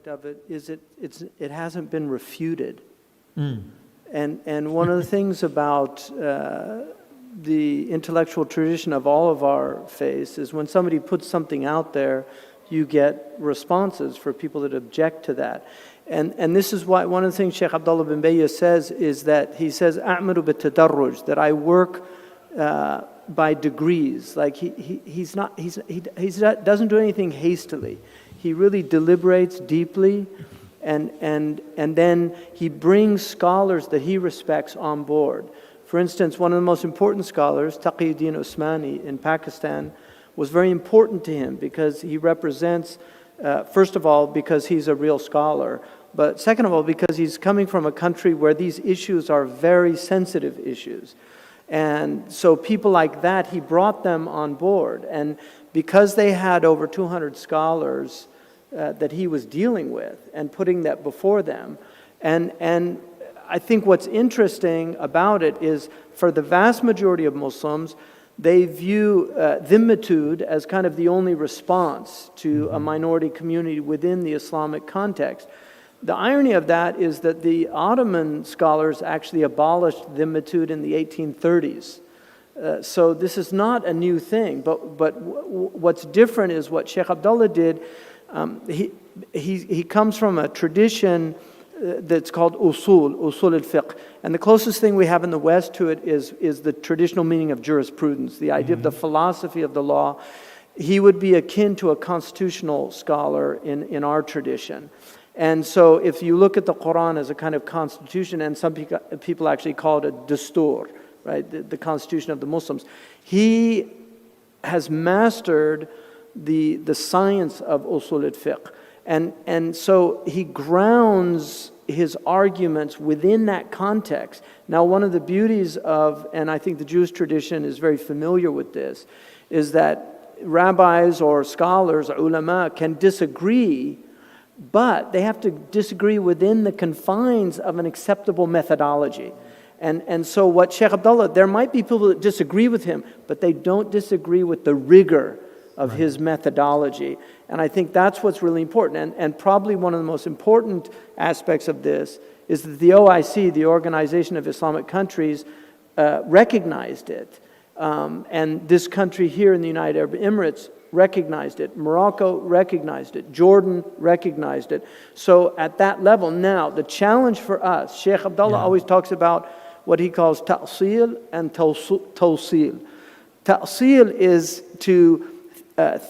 aspect of it is it hasn't been refuted. And one of the things about the intellectual tradition of all of our faiths is when somebody puts something out there, you get responses for people that object to that. And this is why one of the things Sheikh Abdullah bin Bayya says is that he says, "A'malu bit-tadarruj," that I work by degrees. Like he doesn't do anything hastily. He really deliberates deeply, and then he brings scholars that he respects on board. For instance, one of the most important scholars, Taqiyuddin Usmani in Pakistan, was very important to him because he represents, first of all, because he's a real scholar, but second of all, because he's coming from a country where these issues are very sensitive issues. And so people like that, he brought them on board. And because they had over 200 scholars that he was dealing with and putting that before them, and I think what's interesting about it is for the vast majority of Muslims, they view dhimmatud as kind of the only response to a minority community within the Islamic context. The irony of that is that the Ottoman scholars actually abolished dhimmatud in the 1830s. So this is not a new thing, but what's different is what Sheikh Abdullah did. He comes from a tradition that's called usul al-fiqh. And the closest thing we have in the West to it is the traditional meaning of jurisprudence, the idea of the philosophy of the law. He would be akin to a constitutional scholar in our tradition. And so if you look at the Quran as a kind of constitution, and some people actually call it a dastur, right, the constitution of the Muslims, he has mastered the science of usul al-fiqh. And so he grounds his arguments within that context. Now, one of the beauties of, and I think the Jewish tradition is very familiar with this, is that rabbis or scholars or ulama can disagree, but they have to disagree within the confines of an acceptable methodology. And so what Sheikh Abdullah, there might be people that disagree with him, but they don't disagree with the rigor of his methodology. And I think that's what's really important. And probably one of the most important aspects of this is that the OIC, the Organization of Islamic Countries, recognized it. And this country here in the United Arab Emirates recognized it. Morocco recognized it. Jordan recognized it. So at that level, now, the challenge for us, Sheikh Abdullah always talks about what he calls ta'sil and tawsil. Ta'sil is to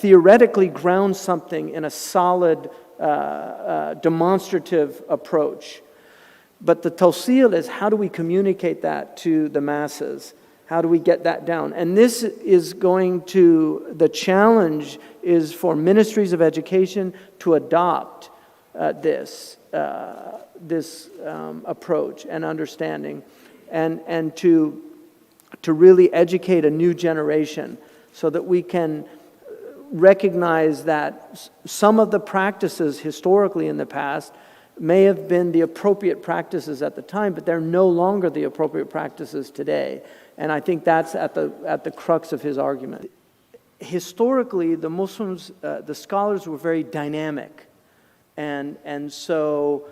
theoretically ground something in a solid, demonstrative approach. But the tawsil is how do we communicate that to the masses? How do we get that down? And this is the challenge is for ministries of education to adopt this approach and understanding, and to really educate a new generation so that we can recognize that some of the practices historically in the past may have been the appropriate practices at the time, but they're no longer the appropriate practices today. And I think that's at the crux of his argument. Historically, the Muslims, the scholars were very dynamic. And so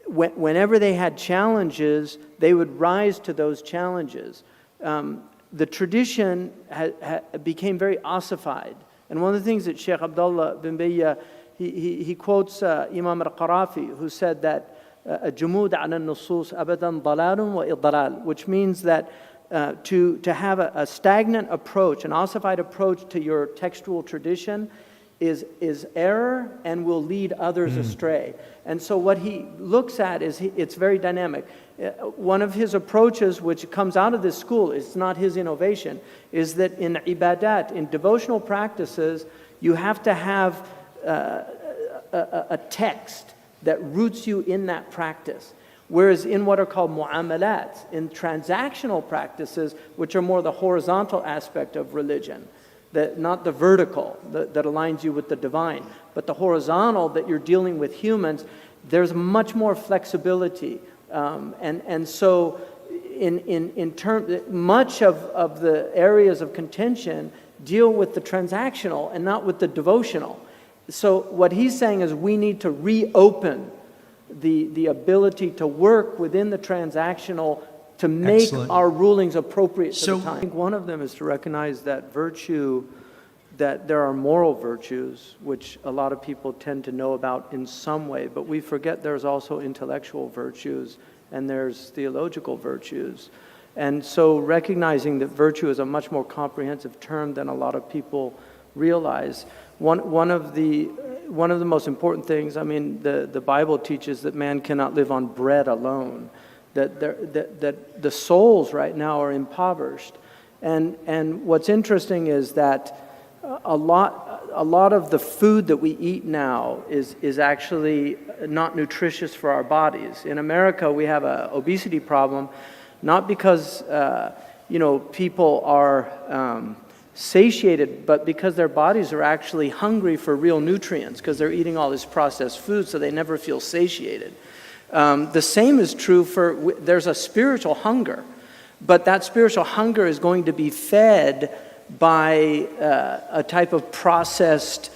whenever they had challenges, they would rise to those challenges. The tradition became very ossified. And one of the things that Sheikh Abdullah bin Bayya, he quotes Imam al-Qarafi, who said that "Jumud ala nusus abadan dalalun wa idlal," which means that to have a stagnant approach, an ossified approach to your textual tradition is error and will lead others astray. And so what he looks at is it's very dynamic. One of his approaches, which comes out of this school, it's not his innovation, is that in ibadat, in devotional practices, you have to have a text that roots you in that practice. Whereas in what are called mu'amalat, in transactional practices, which are more the horizontal aspect of religion, not the vertical that aligns you with the divine, but the horizontal that you're dealing with humans, there's much more flexibility. And so much of the areas of contention deal with the transactional and not with the devotional. So what he's saying is we need to reopen the ability to work within the transactional to make Excellent. our rulings appropriate to So- the time. I think one of them is to recognize that virtue, that there are moral virtues, which a lot of people tend to know about in some way, but we forget there's also intellectual virtues and there's theological virtues. And so recognizing that virtue is a much more comprehensive term than a lot of people realize. One of the most important things, I mean, the Bible teaches that man cannot live on bread alone, that the souls right now are impoverished. And what's interesting is that a lot of the food that we eat now is actually not nutritious for our bodies. In America, we have an obesity problem, not because people are satiated, but because their bodies are actually hungry for real nutrients because they're eating all this processed food, so they never feel satiated. The same is true there's a spiritual hunger, but that spiritual hunger is going to be fed by a type of processed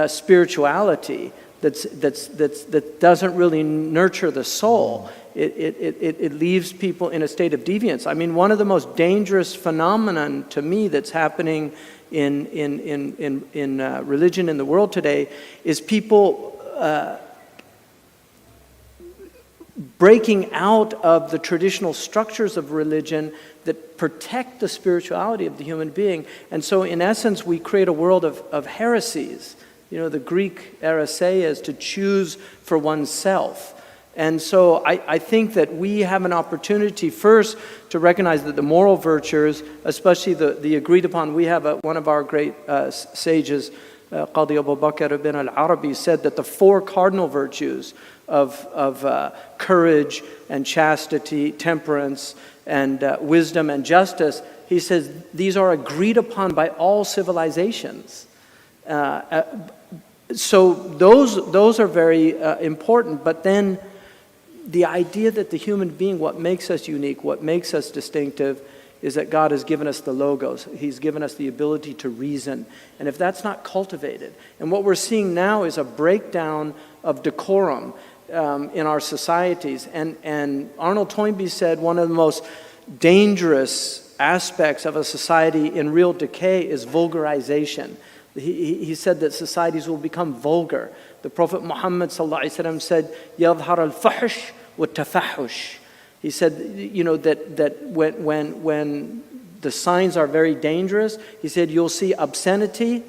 spirituality that doesn't really nurture the soul. It leaves people in a state of deviance. I mean, one of the most dangerous phenomenon to me that's happening in religion in the world today is people breaking out of the traditional structures of religion that protect the spirituality of the human being. And so in essence, we create a world of heresies. The Greek heresia is to choose for oneself. And so I think that we have an opportunity first to recognize that the moral virtues, especially the agreed upon, we have one of our great sages, Qadi Abu Bakr ibn al-Arabi, said that the four cardinal virtues of courage and chastity, temperance, and wisdom and justice, he says these are agreed upon by all civilizations. So those are very important, but then the idea that the human being, what makes us unique, what makes us distinctive, is that God has given us the logos. He's given us the ability to reason. And if that's not cultivated, and what we're seeing now is a breakdown of decorum in our societies. And Arnold Toynbee said one of the most dangerous aspects of a society in real decay is vulgarization. He said that societies will become vulgar. The Prophet Muhammad ﷺ said, يَظْهَرَ الْفَحْشُ وَالتَّفَحُّشُ. He said, that when the signs are very dangerous, he said, you'll see obscenity.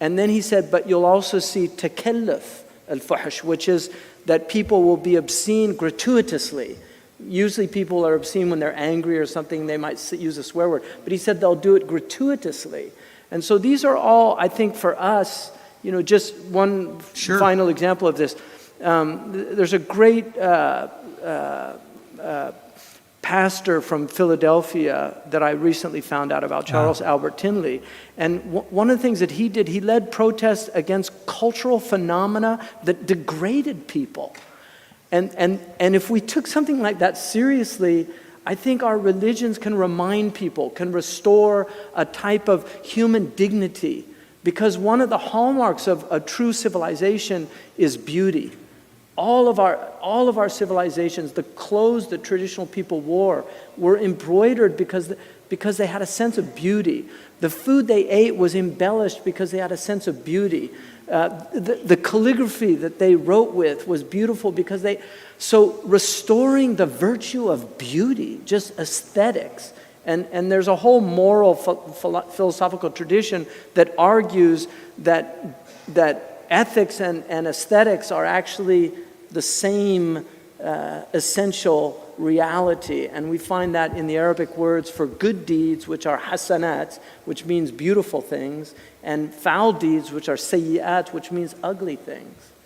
And then he said, but you'll also see takalluf al-fahush, which is that people will be obscene gratuitously. Usually people are obscene when they're angry or something, they might use a swear word. But he said they'll do it gratuitously. And so these are all, I think, for us, just one final example of this. There's a great pastor from Philadelphia that I recently found out about, Charles Albert Tindley. And one of the things that he did, he led protests against cultural phenomena that degraded people. And if we took something like that seriously, I think our religions can remind people, can restore a type of human dignity. Because one of the hallmarks of a true civilization is beauty. All of our civilizations, the clothes that traditional people wore were embroidered because they had a sense of beauty. The food they ate was embellished because they had a sense of beauty. The calligraphy that they wrote with was beautiful because so restoring the virtue of beauty, just aesthetics. And there's a whole moral philosophical tradition that argues that ethics and aesthetics are actually the same essential reality. And we find that in the Arabic words for good deeds, which are hasanat, which means beautiful things, and foul deeds, which are sayyi'at, which means ugly things.